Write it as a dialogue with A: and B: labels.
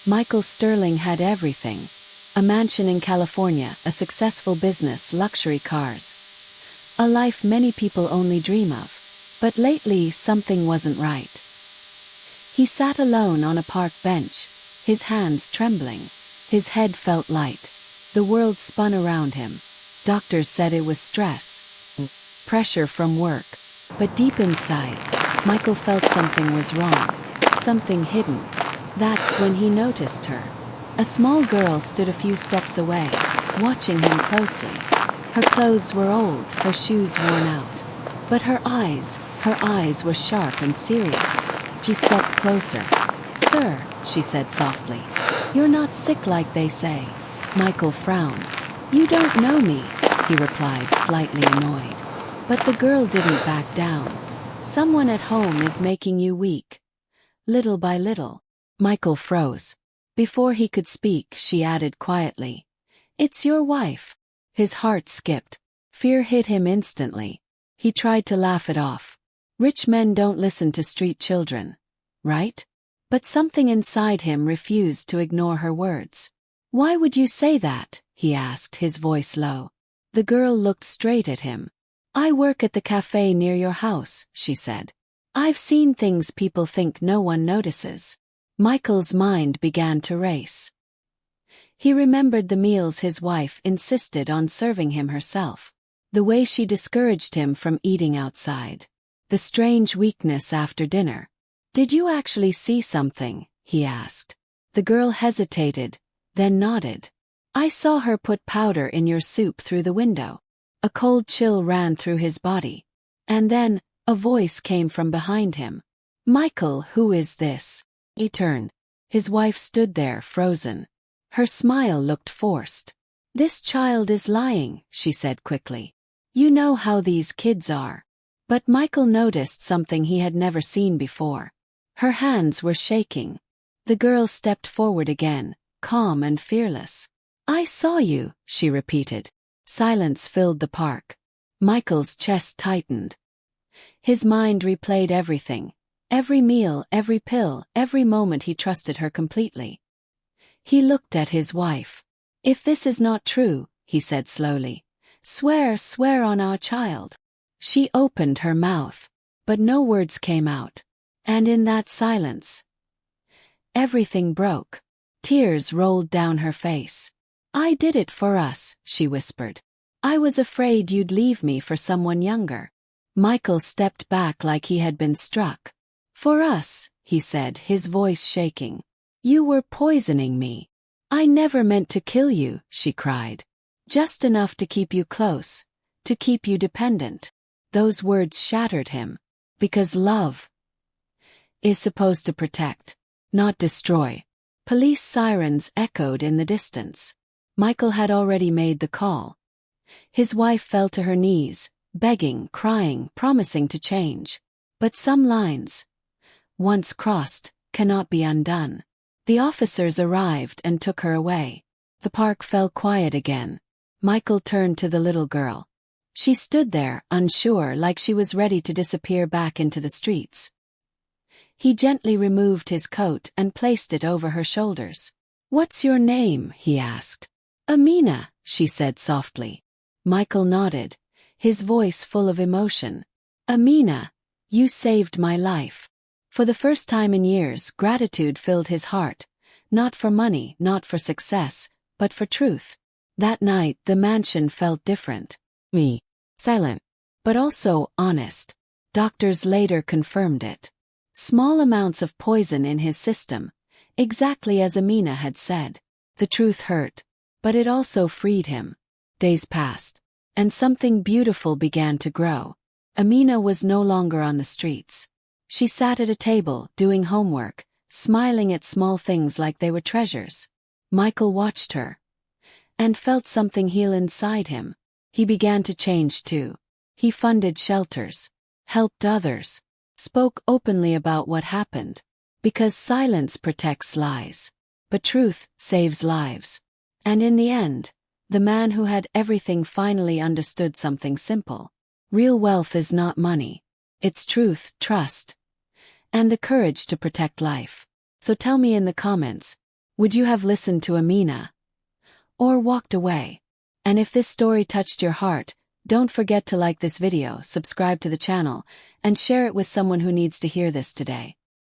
A: Michael Sterling had everything. A mansion in California, a successful business, luxury cars. A life many people only dream of. But lately something wasn't right. He sat alone on a park bench, his hands trembling. His head felt light. The world spun around him. Doctors said it was stress, pressure from work. But deep inside, Michael felt something was wrong, something hidden. That's when he noticed her. A small girl stood a few steps away, watching him closely. Her clothes were old, her shoes worn out. But her eyes were sharp and serious. She stepped closer. "Sir," she said softly, "you're not sick like they say." Michael frowned. "You don't know me," he replied, slightly annoyed. But the girl didn't back down. "Someone at home is making you weak." Little by little, Michael froze. Before he could speak, she added quietly, "It's your wife." His heart skipped. Fear hit him instantly. He tried to laugh it off. Rich men don't listen to street children, right? But something inside him refused to ignore her words. "Why would you say that?" he asked, his voice low. The girl looked straight at him. "I work at the cafe near your house," she said. "I've seen things people think no one notices." Michael's mind began to race. He remembered the meals his wife insisted on serving him herself. The way she discouraged him from eating outside. The strange weakness after dinner. "Did you actually see something?" he asked. The girl hesitated, then nodded. "I saw her put powder in your soup through the window." A cold chill ran through his body. And then, a voice came from behind him. "Michael, who is this?" He turned. His wife stood there, frozen. Her smile looked forced. "This child is lying," she said quickly. "You know how these kids are." But Michael noticed something he had never seen before. Her hands were shaking. The girl stepped forward again, calm and fearless. "I saw you," she repeated. Silence filled the park. Michael's chest tightened. His mind replayed everything. Every meal, every pill, every moment he trusted her completely. He looked at his wife. "If this is not true," he said slowly, swear on our child." She opened her mouth, but no words came out. And in that silence, everything broke. Tears rolled down her face. "I did it for us," she whispered. "I was afraid you'd leave me for someone younger." Michael stepped back like he had been struck. "For us," he said, his voice shaking. "You were poisoning me." "I never meant to kill you," she cried. "Just enough to keep you close, to keep you dependent." Those words shattered him. Because love is supposed to protect, not destroy. Police sirens echoed in the distance. Michael had already made the call. His wife fell to her knees, begging, crying, promising to change. But some lines, once crossed, cannot be undone. The officers arrived and took her away. The park fell quiet again. Michael turned to the little girl. She stood there, unsure, like she was ready to disappear back into the streets. He gently removed his coat and placed it over her shoulders. "What's your name?" he asked. "Amina," she said softly. Michael nodded, his voice full of emotion. "Amina, you saved my life." For the first time in years, gratitude filled his heart. Not for money, not for success, but for truth. That night, the mansion felt different. Silent, but also honest. Doctors later confirmed it. Small amounts of poison in his system, exactly as Amina had said. The truth hurt, but it also freed him. Days passed, and something beautiful began to grow. Amina was no longer on the streets. She sat at a table, doing homework, smiling at small things like they were treasures. Michael watched her and felt something heal inside him. He began to change too. He funded shelters, helped others, spoke openly about what happened. Because silence protects lies, but truth saves lives. And in the end, the man who had everything finally understood something simple. Real wealth is not money. It's truth, trust, and the courage to protect life. So tell me in the comments, Would you have listened to Amina? Or walked away? And if this story touched your heart, don't forget to like this video, subscribe to the channel, and share it with someone who needs to hear this today.